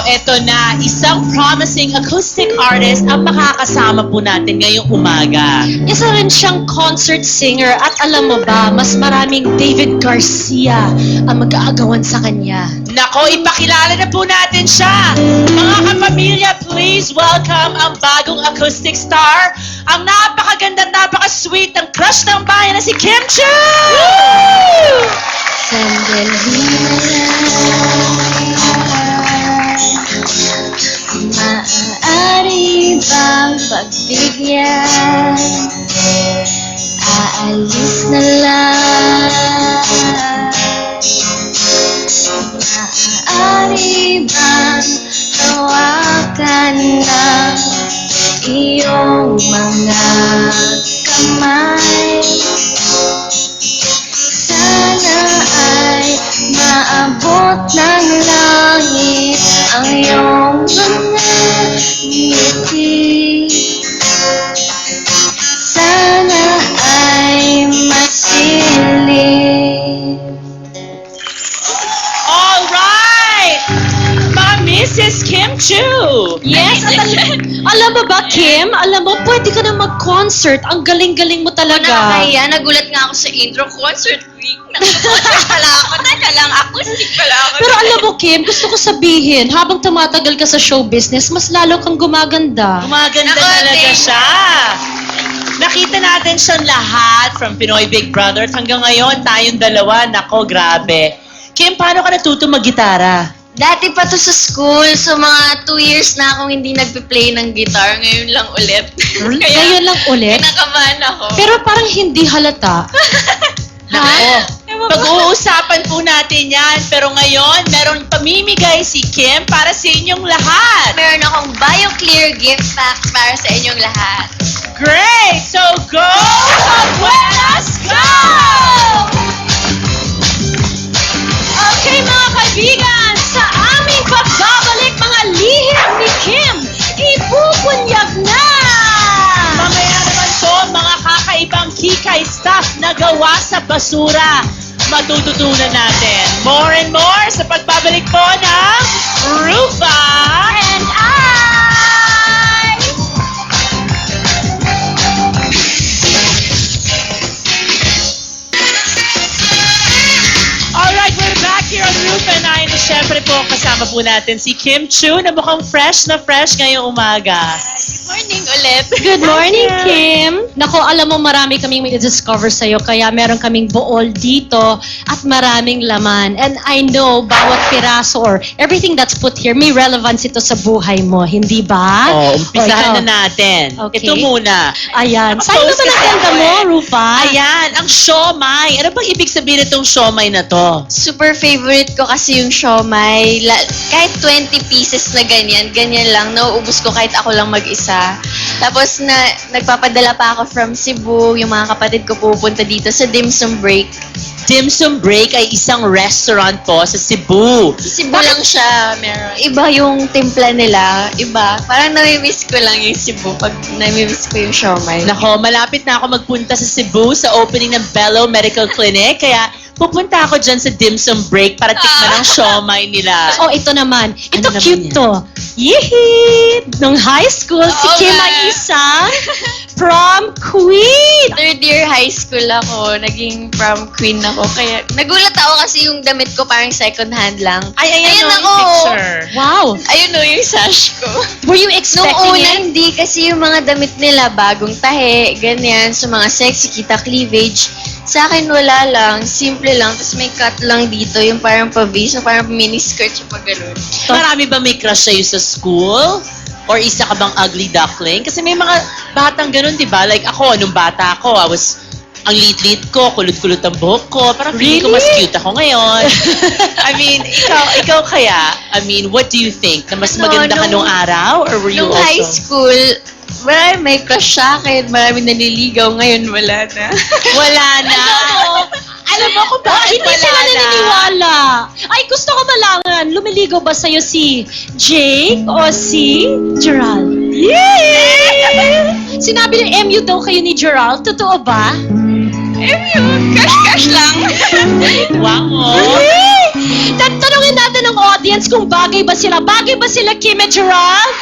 eto na, isang promising acoustic artist ang makakasama po natin ngayong umaga. Isa rin siyang concert singer at alam mo ba, mas maraming David Garcia ang mag-aagawan sa kanya. Nako, ipakilala na po natin siya. Mga kapamilya, please welcome ang bagong acoustic star, ang napakaganda at napaka-sweet ng crush ng bayan na si Kim Chu! Sandali maaari bang pagbigyan? Aalis na lang. Maaari bang hawakan ng iyong mga kamay? Sana ay maabot ng langit ang iyong mga ngiti. Sana ay masilip. Alright! Mga Mrs. Kim Chu! Yes, at alam mo ba, Kim? Alam mo, pwede ka na mag-concert. Ang galing-galing mo talaga. Nakakahiya, nagulat nga ako sa intro. Concert week. Nag-concert pala ako. Teka lang, acoustic pala ako. Pero alam mo, Kim, gusto ko sabihin, habang tumatagal ka sa show business, mas lalo kang gumaganda. Gumaganda Nako, talaga thank- siya. Nakita natin siyang lahat from Pinoy Big Brother hanggang ngayon, tayong dalawa. Nako, grabe. Kim, paano ka natuto mag-gitara? Dati pa to sa school, so mga 2 years na akong hindi nagpe-play ng guitar. Ngayon lang ulit. Ngayon lang ulit. Kinakabahan ako. Pero parang hindi halata. Nako, pag-uusapan po natin yan. Pero ngayon, meron pamimigay si Kim para sa inyong lahat. Meron akong BioClear gift pack para sa inyong lahat. Great! So go! Abuelas, go! Okay mga kaibigan, sa aming pagbabalik mga lihim ni Kim, ipupunyag na! Mamaya naman po, mga kakaibang kikay stuff na gawa sa basura. Matututunan natin more and more sa pagbabalik po ng Rufa and I! Alright, we're back here on Rufa and I. And syempre po, kasama po natin si Kim Chu na mukhang fresh na fresh ngayong umaga. Morning ulit. Good morning, Kim! Nako, alam mo, marami kaming may discover sa'yo, kaya meron kaming buol dito at maraming laman. And I know, bawat piraso or everything that's put here, may relevance ito sa buhay mo, hindi ba? Oh, umpisahan ikaw. na natin. Okay. Ito muna. Ayan. Saan Post naman kasi ang ganda ako mo, eh. Rufa? Ayan, ang siomay. Ano bang ibig sabihin itong siomay na to? Super favorite ko kasi yung siomay. Kahit 20 pieces na ganyan, ganyan lang. Nauubos ko kahit ako lang mag-isa. Tapos nagpapadala pa ako from Cebu. Yung mga kapatid ko pupunta dito sa Dim Sum Break. Dim Sum Break ay isang restaurant po sa Cebu. Cebu lang siya, meron. Iba yung timpla nila. Iba. Parang nami-miss ko lang yung Cebu pag nami-miss ko yung siomay. Nako, malapit na ako magpunta sa Cebu sa opening ng Bello Medical Clinic. Kaya pupunta ako dyan sa Dim Sum Break para tikman ang siomay nila. Oh, ito naman. Ito Ano naman cute yan? to. Yehey! Nung high school, si Oo Kim nga. ay isang prom queen! 3rd year high school ako, naging prom queen ako. Kaya nagulat ako kasi yung damit ko parang second hand lang. Ay, ayan Ayun o, yung ako. picture. Wow! Ayun o yung sash ko. Were you Nung expecting una, it? hindi kasi yung mga damit nila, bagong tahe, ganyan. So mga sexy, kita cleavage. Sa akin, wala lang. Simple lang. Tapos may cut lang dito, yung parang pa-V. So parang mini-skirt siya pag ganun. Marami ba may crush sa'yo sa school? Or isa ka bang ugly duckling? Kasi may mga batang ganun, di ba? Like ako, nung bata ako, ang lit-lit ko, kulot-kulot ang buhok ko. Parang feeling ko mas Really? cute ako ngayon. I mean, ikaw kaya? I mean, what do you think? Na mas No, maganda ka nung- nung araw? Or were you Nung also... high school, marami may crush sa akin. Marami naniligaw. Ngayon, wala na. Wala na. Alam mo kung bakit Hindi wala sila na? naniniwala. Ay, gusto ko malaman, lumiligaw ba sa'yo si Jake o si Gerald? Yay! Sinabi ng MU daw kayo ni Gerald. Totoo ba? Cash lang. Wow. Yay! Tanungin natin ang audience kung bagay ba sila. Bagay ba sila, Kim at Gerald?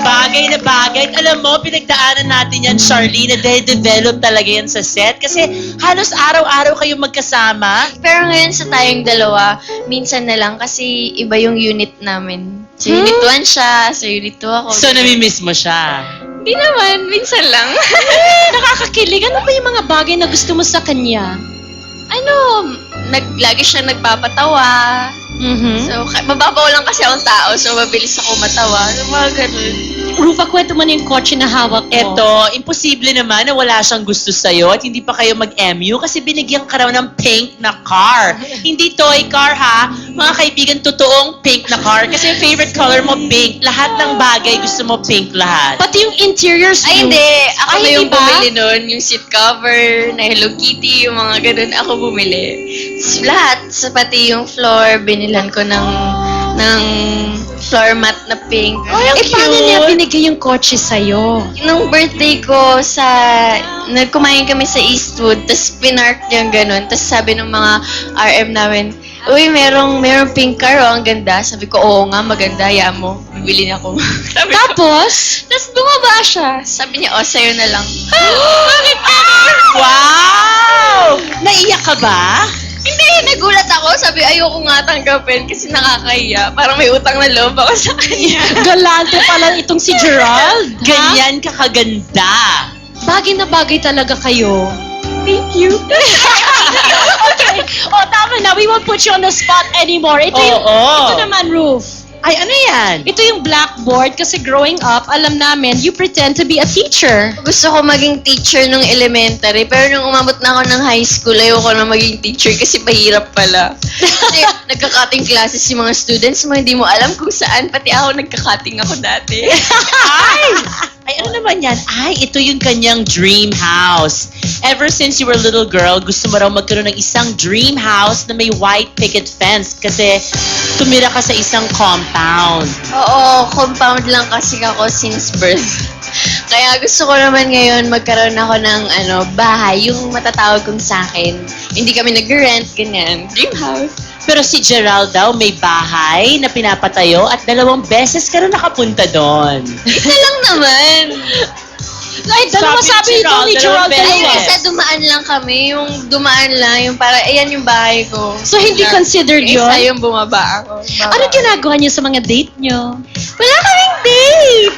Bagay na bagay. At alam mo, pinagdaanan natin yan, Charlene, na develop talaga yan sa set. Kasi halos araw-araw kayong magkasama. Pero ngayon sa tayong dalawa, minsan na lang kasi iba yung unit namin. Sa unit 1 siya, sa unit 2 ako. So, namimiss mo siya. Hindi naman, minsan lang. Nakakakilig. Ano ba yung mga bagay na gusto mo sa kanya? Lagi siya nagpapatawa. Mhm. So, mababaw lang kasi akong tao, so mabilis ako matawa. So, mga ganun. Rufa, kwento mo na yung kotse na hawak mo. Eto, imposible naman na wala siyang gusto sa'yo at hindi pa kayo mag-MU kasi binigyan ka raw ng pink na car. Hindi toy car ha. Mga kaibigan, totoong pink na car. Kasi yung favorite color mo, pink. Lahat ng bagay gusto mo pink lahat. Pati yung interiors Ay, mo. hindi. Ako Ay, na yung hindi ba? bumili nun. Yung seat cover, na Hello Kitty, yung mga ganun. Ako bumili. Lahat. Pati yung floor, binilan ko ng floor mat na pink. Paano niya binigay yung kotse sa'yo? Nung birthday ko nagkumain kami sa Eastwood, tapos pinark yung ganun. Tapos sabi ng mga RM namin, uy, merong pink car, oh, ang ganda. Sabi ko, oo nga, maganda, ya mo. Bibili niya ako. Sabi ko, Tapos, tapos bumaba siya. Sabi niya, sa'yo na lang. bakit ka? Wow! Naiyak ka ba? Hindi, nagulat ako. Sabi, ayoko nga tanggapin kasi nakakahiya. Parang may utang na loob ako sa kanya. Galante pala itong si Gerald. ha? Ganyan ka kaganda. Bagay na bagay talaga kayo. Thank you. Okay. Tama na. We won't put you on the spot anymore. Ito naman, Roof. Ay, ano yan? Ito yung blackboard kasi growing up, alam namin, you pretend to be a teacher. Gusto ko maging teacher nung elementary, pero nung umabot na ako ng high school, ayoko na maging teacher kasi mahirap pala. Kasi nagka-cutting classes yung mga students mo, hindi mo alam kung saan, pati ako nagka-cutting ako dati. Ay, ano naman yan? Ay, ito yung kanyang dream house. Ever since you were a little girl, gusto mo raw magkaroon ng isang dream house na may white picket fence kasi tumira ka sa isang compound. Oo, compound lang kasi ako since birth. Kaya gusto ko naman ngayon magkaroon ako ng bahay, yung matatawag kong sa akin. Hindi kami nag-rent, ganyan. Dream house. Pero si Gerald daw may bahay na pinapatayo at 2 beses ka rin nakapunta doon. Isa lang naman. Ay, dalawa sabi ito ni Gerald, dalawang dalawa. Ay, isa dumaan lang kami. Yung dumaan lang, yung para, ayan yung bahay ko. So, hindi considered yun? Isa yung bumaba ako. Ano ginagawa niyo sa mga date niyo? Wala kaming date!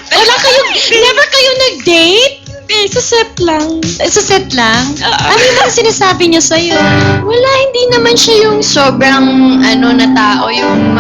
Never kayo nag-date? Sa set lang. Sa set lang? Ano yung mga sinasabi niya sa'yo? Wala, hindi naman siya yung sobrang na tao, yung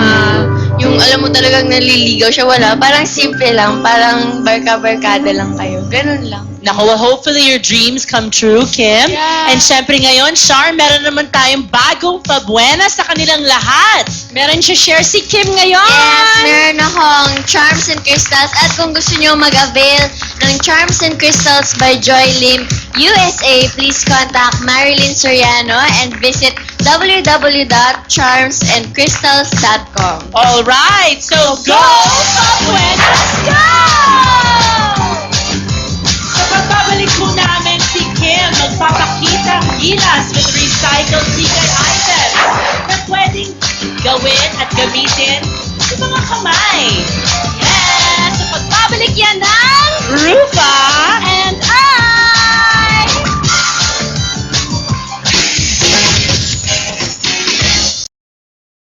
alam mo talagang naliligaw siya, wala. Parang simple lang, parang barka-barkada lang kayo. Ganun lang. Naku, well, hopefully your dreams come true, Kim. Yeah. And syempre ngayon, Char, meron naman tayong bagong pabuena sa kanilang lahat. Meron siya share si Kim ngayon. Yes, meron akong Charms and Crystals. At kung gusto nyo mag-avail ng Charms and Crystals by Joy Lim USA, please contact Marilyn Soriano and visit www.charmsandcrystals.com. All right, so go! Pabuena! Let's go! Sa pagbabalik po namin si Kim, magpapakita ang gilas with recycled secret items na pwedeng gawin at gamitin sa mga kamay. Yes! Sa pagbabalik yan ng Rufa! And I!